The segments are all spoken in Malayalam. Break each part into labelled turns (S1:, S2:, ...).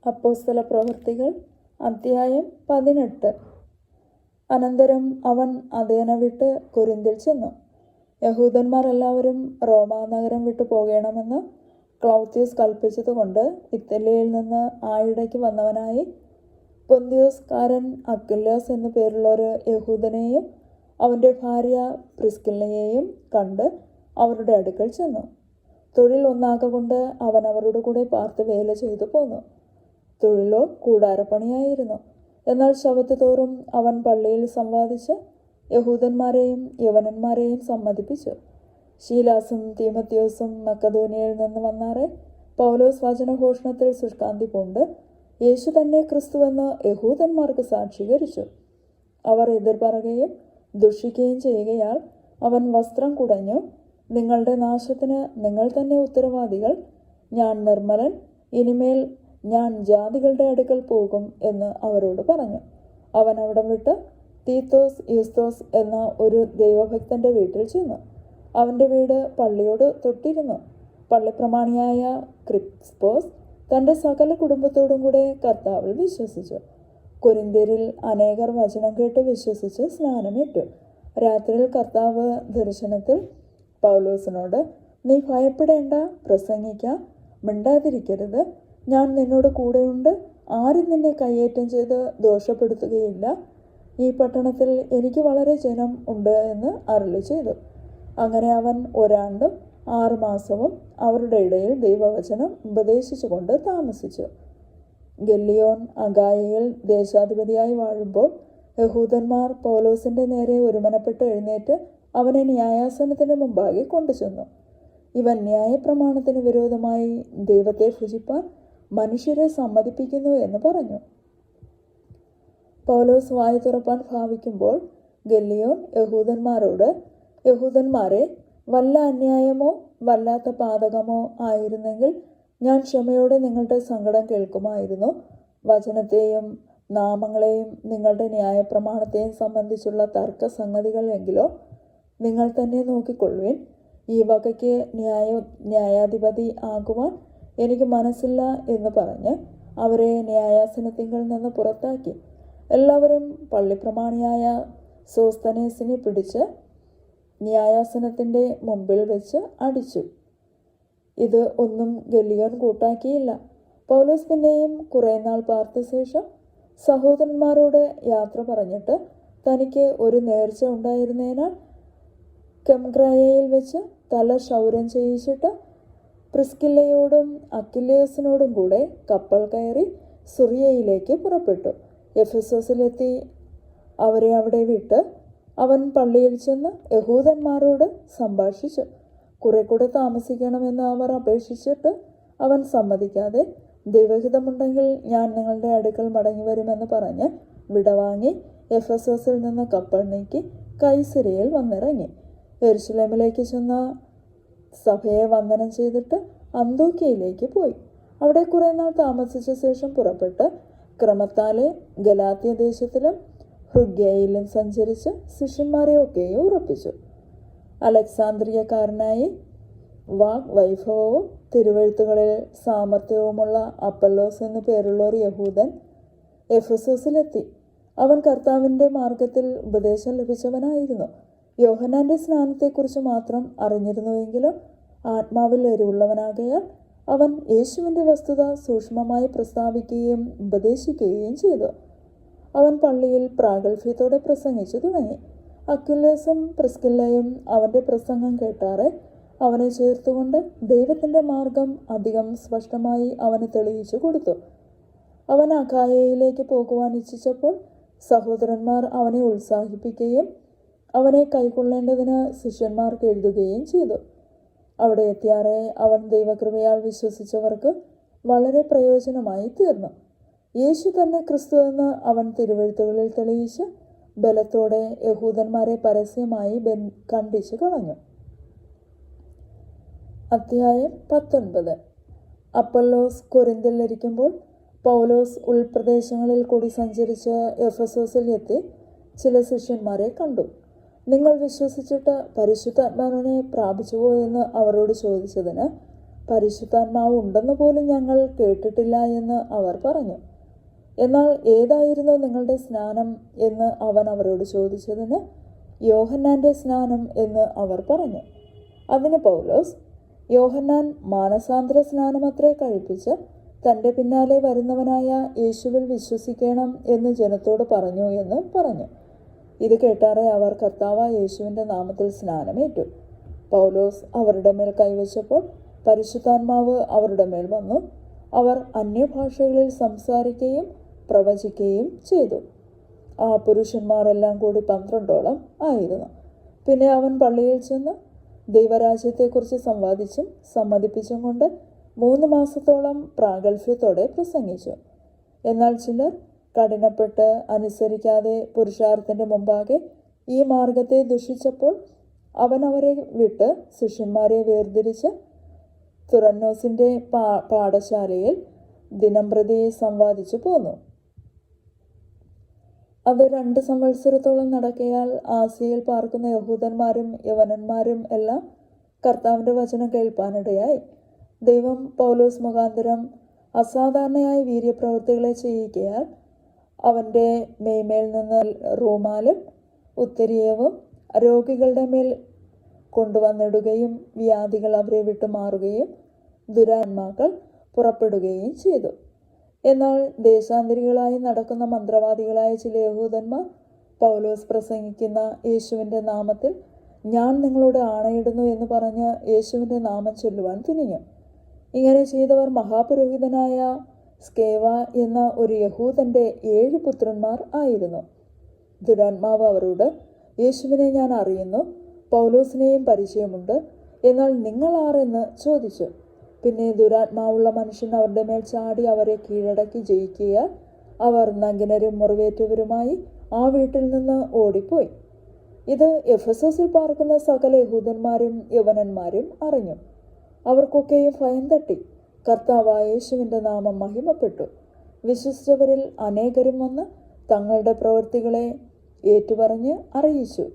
S1: അപ്പോസ്തല പ്രവൃത്തികൾ അധ്യായം 18. അനന്തരം അവൻ അഥേന വിട്ട് കൊരിന്തിൽ ചെന്നു. യഹൂദന്മാർ എല്ലാവരും റോമാനഗരം വിട്ടു പോകണമെന്ന് ക്ലൗത്യസ് കൽപ്പിച്ചതുകൊണ്ട് ഇറ്റലിയിൽ നിന്ന് ആയിടയ്ക്ക് വന്നവനായി പൊന്തിയോസ്കാരൻ അക്വിലാസ് എന്നു പേരുള്ള ഒരു യഹൂദനെയും അവൻ്റെ ഭാര്യ പ്രിസ്കില്ലയെയും കണ്ട് അവരുടെ അടുക്കൽ ചെന്നു. തൊഴിൽ ഒന്നാകൊണ്ട് അവൻ അവരുടെ കൂടെ പാർത്ത് വേല ചെയ്തു പോന്നു. തൊഴിലോ കൂടാരപ്പണിയായിരുന്നു. എന്നാൽ ശബത്ത് തോറും അവൻ പള്ളിയിൽ സംവാദിച്ച് യഹൂദന്മാരെയും യവനന്മാരെയും സമ്മതിപ്പിച്ചു. ശീലാസും തീമത്യോസും മക്കദോനിയയിൽ നിന്ന് വന്നാറെ പൗലോസ് വചനഘോഷണത്തിൽ ശുഷ്കാന്തി പൂണ്ട് യേശു തന്നെ ക്രിസ്തുവെന്ന് യഹൂദന്മാർക്ക് സാക്ഷീകരിച്ചു. അവർ എതിർ പറയുകയും ദുഷിക്കുകയും ചെയ്യുകയാൽ അവൻ വസ്ത്രം കുടഞ്ഞു, നിങ്ങളുടെ നാശത്തിന് നിങ്ങൾ തന്നെ ഉത്തരവാദികൾ, ഞാൻ നിർമ്മലൻ, ഇനിമേൽ ഞാൻ ജാതികളുടെ അടുക്കൽ പോകും എന്ന് അവരോട് പറഞ്ഞു. അവൻ അവിടം വിട്ട് തീത്തോസ് യൂസ്തോസ് എന്ന ഒരു ദൈവഭക്തന്റെ വീട്ടിൽ ചെന്നു. അവൻ്റെ വീട് പള്ളിയോട് തൊട്ടിരുന്നു. പള്ളിപ്രമാണിയായ ക്രിസ്പോസ് തൻ്റെ സകല കുടുംബത്തോടും കൂടെ കർത്താവിൽ വിശ്വസിച്ചു. കൊരിന്ത്യരിൽ അനേകർ വചനം കേട്ട് വിശ്വസിച്ച് സ്നാനമേറ്റു. രാത്രിയിൽ കർത്താവ് ദർശനത്തിൽ പൗലോസിനോട്, നീ ഭയപ്പെടേണ്ട, പ്രസംഗിക്ക, മിണ്ടാതിരിക്കരുത്, ഞാൻ നിന്നോട് കൂടെയുണ്ട്, ആരും നിന്നെ കയ്യേറ്റം ചെയ്ത് ദോഷപ്പെടുത്തുകയില്ല. ഈ പട്ടണത്തിൽ എനിക്ക് വളരെ ജനം ഉണ്ട് എന്ന് അരുളി ചെയ്തു. അങ്ങനെ അവൻ 1 ആണ്ടും 6 മാസവും അവരുടെ ഇടയിൽ ദൈവവചനം ഉപദേശിച്ചുകൊണ്ട് താമസിച്ചു. ഗല്ലിയോൻ അഗായയിൽ ദേശാധിപതിയായി വാഴുമ്പോൾ യഹൂദന്മാർ പൗലോസിന്റെ നേരെ ഒരുമനപ്പെട്ട് എഴുന്നേറ്റ് അവനെ ന്യായാസനത്തിന് മുമ്പാകെ കൊണ്ടുചെന്നു. ഇവൻ ന്യായപ്രമാണത്തിന് വിരോധമായി ദൈവത്തെ ഭുജിപ്പാൻ മനുഷ്യരെ സമ്മതിപ്പിക്കുന്നു എന്ന് പറഞ്ഞു. പൗലോസ് വായു തുറപ്പാൻ ഭാവിക്കുമ്പോൾ ഗല്ലിയോൻ യഹൂദന്മാരോട്, യഹൂദന്മാരെ, വല്ല അന്യായമോ വല്ലാത്ത പാതകമോ ആയിരുന്നെങ്കിൽ ഞാൻ ക്ഷമയോടെ നിങ്ങളുടെ സങ്കടം കേൾക്കുമായിരുന്നു. വചനത്തെയും നാമങ്ങളെയും നിങ്ങളുടെ ന്യായപ്രമാണത്തെയും സംബന്ധിച്ചുള്ള തർക്കസംഗതികൾ എങ്കിലോ നിങ്ങൾ തന്നെ നോക്കിക്കൊള്ളുവിൻ. ഈ വകയ്ക്ക് ന്യായാധിപതി ആകുവാൻ എനിക്ക് മനസ്സില്ല എന്ന് പറഞ്ഞ് അവരെ ന്യായാസനത്തിങ്കിൽ നിന്ന് പുറത്താക്കി. എല്ലാവരും പള്ളിപ്രമാണിയായ സോസ്തനേസിനെ പിടിച്ച് ന്യായാസനത്തിൻ്റെ മുമ്പിൽ വെച്ച് അടിച്ചു. ഇത് ഒന്നും ഗല്ലിയോൻ കൂട്ടാക്കിയില്ല. പൗലോസ് പിന്നെയും കുറേ നാൾ പാർത്ത ശേഷം സഹോദരന്മാരോട് യാത്ര പറഞ്ഞിട്ട് തനിക്ക് ഒരു നേർച്ച ഉണ്ടായിരുന്നതിനാൽ കെംഗ്രായയിൽ വെച്ച് തല ക്ഷൗരം ചെയ്യിച്ചിട്ട് പ്രിസ്കില്ലയോടും അക്വിലാസിനോടും കൂടെ കപ്പൽ കയറി സിറിയയിലേക്ക് പുറപ്പെട്ടു. എഫെസോസിലെത്തി അവരെ അവിടെ വിട്ട് അവൻ പള്ളിയിൽ ചെന്ന് യഹൂദന്മാരോട് സംഭാഷിച്ചു. കുറെ കൂടെ താമസിക്കണമെന്ന് അവർ അപേക്ഷിച്ചിട്ട് അവൻ സമ്മതിക്കാതെ, ദൈവഹിതമുണ്ടെങ്കിൽ ഞാൻ നിങ്ങളുടെ അടുക്കൽ മടങ്ങി വരുമെന്ന് പറഞ്ഞ് വിടവാങ്ങി എഫെസോസിൽ നിന്ന് കപ്പൽ നീക്കി കൈസരിയിൽ വന്നിറങ്ങി. യെരുശലേമിലേക്ക് ചെന്ന സഭയെ വന്ദനം ചെയ്തിട്ട് അന്തോക്യയിലേക്ക് പോയി. അവിടെ കുറെ നാൾ താമസിച്ച ശേഷം പുറപ്പെട്ട് ക്രമത്താലെ ഗലാത്യ ദേശത്തിലും ഫ്രുഗ്യയിലും സഞ്ചരിച്ച് ശിഷ്യന്മാരെയൊക്കെയും ഉറപ്പിച്ചു. അലക്സാന്ദ്രിയക്കാരനായി വൈഭവവും തിരുവെഴുത്തുകളിൽ സാമർത്ഥ്യവുമുള്ള അപ്പല്ലോസ് എന്നു പേരുള്ള ഒരു യഹൂദൻ എഫെസോസിലെത്തി. അവൻ കർത്താവിൻ്റെ മാർഗത്തിൽ ഉപദേശം ലഭിച്ചവനായിരുന്നു. യോഹന്നാന്റെ സ്നാനത്തെക്കുറിച്ച് മാത്രം അറിഞ്ഞിരുന്നുവെങ്കിലും ആത്മാവിൽ എരിവുള്ളവനാകയാൽ അവൻ യേശുവിൻ്റെ വസ്തുത സൂക്ഷ്മമായി പ്രസ്താവിക്കുകയും ഉപദേശിക്കുകയും ചെയ്തു. അവൻ പള്ളിയിൽ പ്രാഗൽഭ്യത്തോടെ പ്രസംഗിച്ചു തുടങ്ങി. അക്വിലാസും പ്രിസ്കില്ലയും അവൻ്റെ പ്രസംഗം കേട്ടാറെ അവനെ ചേർത്തുകൊണ്ട് ദൈവത്തിൻ്റെ മാർഗം അധികം സ്പഷ്ടമായി അവന് തെളിയിച്ചു കൊടുത്തു. അവൻ അഖായയിലേക്ക് പോകുവാൻ ഇച്ഛിച്ചപ്പോൾ സഹോദരന്മാർ അവനെ ഉത്സാഹിപ്പിക്കുകയും അവനെ കൈക്കൊള്ളേണ്ടതിന് ശിഷ്യന്മാർക്ക് എഴുതുകയും ചെയ്തു. അവിടെ എത്തിയാറെ അവൻ ദൈവകൃപയാൽ വിശ്വസിച്ചവർക്ക് വളരെ പ്രയോജനമായി തീർന്നു. യേശു തന്നെ ക്രിസ്തു എന്ന് അവൻ തിരുവെഴുത്തുകളിൽ തെളിയിച്ച് ബലത്തോടെ യഹൂദന്മാരെ പരസ്യമായി ഖണ്ഡിച്ചു കളഞ്ഞു. അധ്യായം 19. അപ്പല്ലോസ് കൊരിന്തിലിരിക്കുമ്പോൾ പൗലോസ് ഉൾപ്രദേശങ്ങളിൽ കൂടി സഞ്ചരിച്ച് എഫെസോസിൽ എത്തി ചില ശിഷ്യന്മാരെ കണ്ടു. നിങ്ങൾ വിശ്വസിച്ചിട്ട് പരിശുദ്ധാത്മാവിനെ പ്രാപിച്ചുവോ എന്ന് അവരോട് ചോദിച്ചതിന് പരിശുദ്ധാത്മാവ് ഉണ്ടെന്ന് പോലും ഞങ്ങൾ കേട്ടിട്ടില്ല എന്ന് അവർ പറഞ്ഞു. എന്നാൽ ഏതായിരുന്നു നിങ്ങളുടെ സ്നാനം എന്ന് അവൻ അവരോട് ചോദിച്ചതിന് യോഹന്നാന്റെ സ്നാനം എന്ന് അവർ പറഞ്ഞു. അതിന് പൗലോസ്, യോഹന്നാൻ മാനസാന്തര സ്നാനമത്രേ കഴിപ്പിച്ച് തൻ്റെ പിന്നാലെ വരുന്നവനായ യേശുവിൽ വിശ്വസിക്കണം എന്ന് ജനത്തോട് പറഞ്ഞു എന്ന് പറഞ്ഞു. ഇത് കേട്ടാറെ അവർ കർത്താവായ യേശുവിൻ്റെ നാമത്തിൽ സ്നാനമേറ്റു. പൗലോസ് അവരുടെ മേൽ കൈവച്ചപ്പോൾ പരിശുദ്ധാത്മാവ് അവരുടെ മേൽ വന്നു. അവർ അന്യഭാഷകളിൽ സംസാരിക്കുകയും പ്രവചിക്കുകയും ചെയ്തു. ആ പുരുഷന്മാരെല്ലാം കൂടി 12 ആയിരുന്നു. പിന്നെ അവൻ പള്ളിയിൽ ചെന്ന് ദൈവരാജ്യത്തെക്കുറിച്ച് സംവാദിച്ചും സമ്മതിപ്പിച്ചും കൊണ്ട് 3 മാസത്തോളം പ്രാഗൽഭ്യത്തോടെ പ്രസംഗിച്ചു. എന്നാൽ ചിലർ കഠിനപ്പെട്ട് അനുസരിക്കാതെ പുരുഷാരത്തിൻ്റെ മുമ്പാകെ ഈ മാർഗത്തെ ദുഷിച്ചപ്പോൾ അവൻ അവരെ വിട്ട് ശിഷ്യന്മാരെ വേർതിരിച്ച് തുറന്നോസിൻ്റെ പാഠശാലയിൽ ദിനംപ്രതി സംവാദിച്ചു പോന്നു. അത് 2 സംവത്സരത്തോളം നടക്കയാൽ ആസിയയിൽ പാർക്കുന്ന യഹൂദന്മാരും യവനന്മാരും എല്ലാം കർത്താവിൻ്റെ വചനം കേൾപ്പാനിടയായി. ദൈവം പൗലോസ് മുഖാന്തരം അസാധാരണയായ വീര്യപ്രവൃത്തികളെ ചെയ്യിക്കയാൽ അവൻ്റെ മേന്മേൽ നിന്ന് റൂമാലും ഉത്തരീയവും രോഗികളുടെ മേൽ കൊണ്ടുവന്നിടുകയും വ്യാധികൾ അവരെ വിട്ടു മാറുകയും ദുരാത്മാക്കൾ പുറപ്പെടുകയും ചെയ്തു. എന്നാൽ ദേശാന്തരികളായി നടക്കുന്ന മന്ത്രവാദികളായ ചില യഹൂദന്മാർ പൗലോസ് പ്രസംഗിക്കുന്ന യേശുവിൻ്റെ നാമത്തിൽ ഞാൻ നിങ്ങളോട് ആണയിടുന്നു എന്ന് പറഞ്ഞ് യേശുവിൻ്റെ നാമം ചൊല്ലുവാൻ തുനിഞ്ഞു. ഇങ്ങനെ ചെയ്തവർ മഹാപുരോഹിതനായ സ്കേവ എന്ന ഒരു യഹൂദൻ്റെ 7 പുത്രന്മാർ ആയിരുന്നു. ദുരാത്മാവ് അവരോട്, യേശുവിനെ ഞാൻ അറിയുന്നു, പൗലോസിനെയും പരിചയമുണ്ട്, എന്നാൽ നിങ്ങൾ ആരെന്ന് ചോദിച്ചു. പിന്നെ ദുരാത്മാവുള്ള മനുഷ്യൻ അവരുടെ മേൽ ചാടി അവരെ കീഴടക്കി ജയിക്കുകയാൽ അവർ നഗ്നരും മുറിവേറ്റവരുമായി ആ വീട്ടിൽ നിന്ന് ഓടിപ്പോയി. ഇത് എഫെസോസിൽ പാർക്കുന്ന സകല യഹൂദന്മാരും യവനന്മാരും അറിഞ്ഞു. അവർക്കൊക്കെയും ഭയം തട്ടി. കർത്താവായ യേശുവിൻ്റെ നാമം മഹിമപ്പെട്ടു. വിശ്വസിച്ചവരിൽ അനേകരും വന്ന് തങ്ങളുടെ പ്രവൃത്തികളെ ഏറ്റുപറഞ്ഞ് അറിയിച്ചു.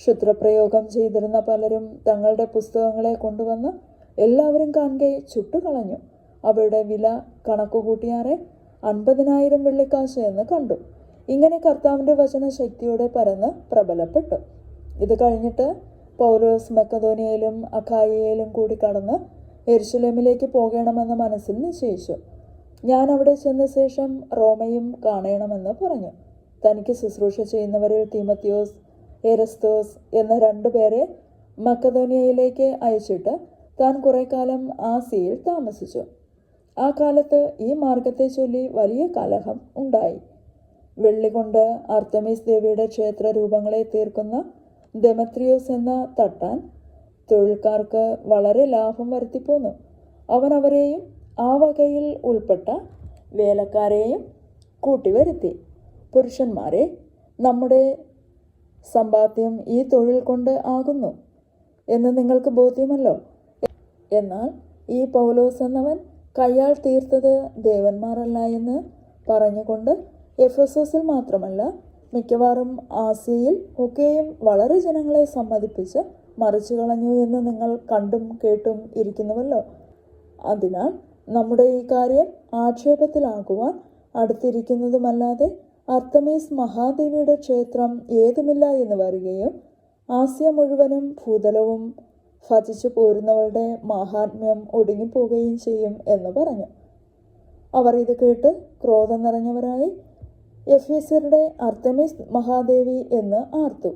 S1: ക്ഷുദ്രപ്രയോഗം ചെയ്തിരുന്ന പലരും തങ്ങളുടെ പുസ്തകങ്ങളെ കൊണ്ടുവന്ന് എല്ലാവരും കാണുകെ ചുട്ടുകളഞ്ഞു. അവയുടെ വില കണക്കുകൂട്ടിയാറെ 50,000 വെള്ളിക്കാശ് എന്ന് കണ്ടു. ഇങ്ങനെ കർത്താവിൻ്റെ വചന ശക്തിയോടെ പരന്ന് പ്രബലപ്പെട്ടു. ഇത് കഴിഞ്ഞിട്ട് പൗലോസ് മക്കദോനിയയിലും അഖായിയയിലും കൂടി കടന്ന് യെരുശലേമിലേക്ക് പോകണമെന്ന് മനസ്സിൽ നിശ്ചയിച്ചു. ഞാൻ അവിടെ ചെന്ന ശേഷം റോമയും കാണണമെന്ന് പറഞ്ഞു. തനിക്ക് ശുശ്രൂഷ ചെയ്യുന്നവരിൽ തീമത്തിയോസ്, എരസ്തോസ് എന്ന 2 പേരെ മക്കദോനിയയിലേക്ക് അയച്ചിട്ട് താൻ കുറെ കാലം ആസിയയിൽ താമസിച്ചു. ആ കാലത്ത് ഈ മാർഗത്തെ ചൊല്ലി വലിയ കലഹം ഉണ്ടായി. വെള്ളി കൊണ്ട് അർത്തമീസ് ദേവിയുടെ ക്ഷേത്ര രൂപങ്ങളെ തീർക്കുന്ന ദെമത്രിയോസ് എന്ന തട്ടാൻ തൊഴിൽക്കാർക്ക് വളരെ ലാഭം വരുത്തിപ്പോന്നു. അവൻ അവരെയും ആ വകയിൽ ഉൾപ്പെട്ട വേലക്കാരെയും കൂട്ടിവരുത്തി. പുരുഷന്മാരെ, നമ്മുടെ സമ്പാദ്യം ഈ തൊഴിൽ കൊണ്ട് ആകുന്നു എന്ന് നിങ്ങൾക്ക് ബോധ്യമല്ലോ. എന്നാൽ ഈ പൗലോസ് എന്നവൻ കയ്യാൽ തീർത്തത് ദേവന്മാരല്ല എന്ന് പറഞ്ഞുകൊണ്ട് എഫെസോസിൽ മാത്രമല്ല മിക്കവാറും ആസിയയിൽ ഒക്കെയും വളരെ ജനങ്ങളെ സമ്മതിപ്പിച്ച് മറിച്ചു കളഞ്ഞു എന്ന് നിങ്ങൾ കണ്ടും കേട്ടും ഇരിക്കുന്നുവല്ലോ. അതിനാൽ നമ്മുടെ ഈ കാര്യം ആക്ഷേപത്തിലാകുവാൻ അടുത്തിരിക്കുന്നതുമല്ലാതെ അർത്തമീസ് മഹാദേവിയുടെ ക്ഷേത്രം ഏതുമില്ല എന്ന് വരികയും ആസിയ മുഴുവനും ഭൂതലവും ഭജിച്ചു പോരുന്നവരുടെ മാഹാത്മ്യം ഒടുങ്ങിപ്പോവുകയും ചെയ്യും എന്ന് പറഞ്ഞു. അവർ ഇത് കേട്ട് ക്രോധം നിറഞ്ഞവരായി എഫേസ്യരുടെ അർത്തമീസ് മഹാദേവി എന്ന് ആർത്തു.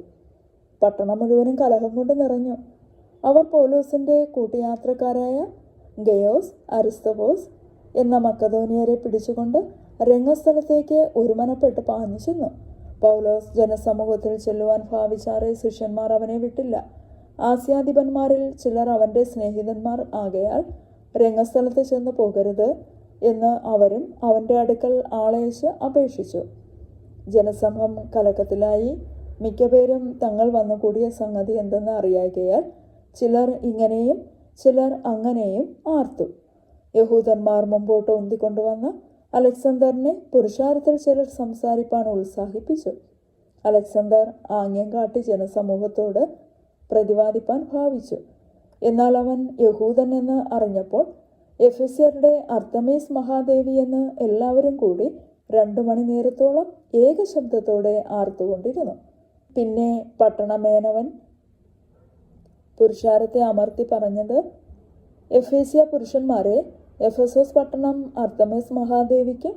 S1: പട്ടണം മുഴുവനും കലഹം കൊണ്ട് നിറഞ്ഞു. അവർ പൗലോസിൻ്റെ കൂട്ടുയാത്രക്കാരായ ഗയോസ്, അരിസ്തോബോസ് എന്ന മക്കദോനിയരെ പിടിച്ചുകൊണ്ട് രംഗസ്ഥലത്തേക്ക് ഒരുമനപ്പെട്ട് പാഞ്ഞു ചെന്നു. പൗലോസ് ജനസമൂഹത്തിൽ ചെല്ലുവാൻ ഭാവിച്ചാറെ ശിഷ്യന്മാർ അവനെ വിട്ടില്ല. ആസ്യാധിപന്മാരിൽ ചിലർ അവൻ്റെ സ്നേഹിതന്മാർ ആകയാൽ രംഗസ്ഥലത്ത് ചെന്ന് പോകരുത് എന്ന് അവരും അവൻ്റെ അടുക്കൽ ആളയച്ച് അപേക്ഷിച്ചു. ജനസമൂഹം കലക്കത്തിലായി. മിക്കപേരും തങ്ങൾ വന്നുകൂടിയ സംഗതി എന്തെന്ന് അറിയാകയാൽ ചിലർ ഇങ്ങനെയും ചിലർ അങ്ങനെയും ആർത്തു. യഹൂദന്മാർ മുമ്പോട്ട് ഉന്തിക്കൊണ്ടുവന്ന് അലക്സാണ്ടറിനെ പുരുഷാരത്തിൽ ചിലർ സംസാരിപ്പാൻ ഉത്സാഹിപ്പിച്ചു. അലക്സാണ്ടർ ആംഗ്യം കാട്ടി ജനസമൂഹത്തോട് പ്രതിവാദിപ്പാൻ ഭാവിച്ചു. എന്നാൽ അവൻ യഹൂദൻ എന്ന് അറിഞ്ഞപ്പോൾ എഫെസ്യരുടെ അർത്തമീസ് മഹാദേവി എന്ന് എല്ലാവരും കൂടി 2 മണിനേരത്തോളം ഏകശബ്ദത്തോടെ ആർത്തുകൊണ്ടിരുന്നു. പിന്നെ പട്ടണമേനവൻ പുരുഷാരത്തെ അമർത്തി പറഞ്ഞത്, എഫേസ്യ പുരുഷന്മാരെ, എഫെസോസ് പട്ടണം അർത്തമീസ് മഹാദേവിക്ക്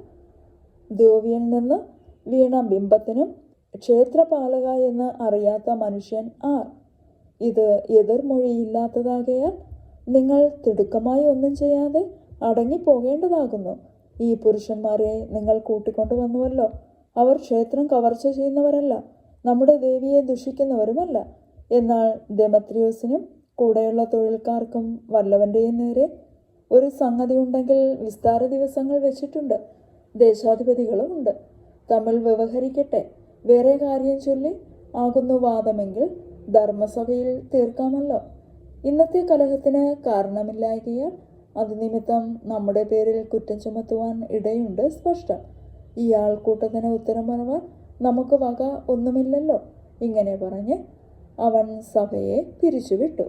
S1: ദ്യോവിയിൽ നിന്ന് വീണ ബിംബത്തിനും ക്ഷേത്രപാലക എന്ന് അറിയാത്ത മനുഷ്യൻ ആർ? ഇത് എതിർമൊഴിയില്ലാത്തതാകയാൽ നിങ്ങൾ തിടുക്കമായി ഒന്നും ചെയ്യാതെ അടങ്ങിപ്പോകേണ്ടതാകുന്നു. ഈ പുരുഷന്മാരെ നിങ്ങൾ കൂട്ടിക്കൊണ്ടുവന്നുവല്ലോ. അവർ ക്ഷേത്രം കവർച്ച ചെയ്യുന്നവരല്ല, നമ്മുടെ ദേവിയെ ദുഷിക്കുന്നവരുമല്ല. എന്നാൽ ദെമത്രിയോസിനും കൂടെയുള്ള തൊഴിൽക്കാർക്കും വല്ലവൻ്റെയും നേരെ ഒരു സംഗതി ഉണ്ടെങ്കിൽ വിസ്താര ദിവസങ്ങൾ വെച്ചിട്ടുണ്ട്, ദേശാധിപതികളും ഉണ്ട്. തമ്മിൽ വ്യവഹരിക്കട്ടെ. വേറെ കാര്യം ചൊല്ലി ആകുന്നു വാദമെങ്കിൽ ധർമ്മസഭയിൽ തീർക്കാമല്ലോ. ഇന്നത്തെ കലഹത്തിന് കാരണമില്ലായകയാൽ അത് നിമിത്തം നമ്മുടെ പേരിൽ കുറ്റം ചുമത്തുവാൻ ഇടയുണ്ട് സ്പഷ്ടം. ഈ ആൾക്കൂട്ടത്തിന് ഉത്തരം പറയുവാൻ നമുക്ക് വക ഒന്നുമില്ലല്ലോ. ഇങ്ങനെ പറഞ്ഞ് അവൻ സഭയെ പിരിച്ചുവിട്ടു.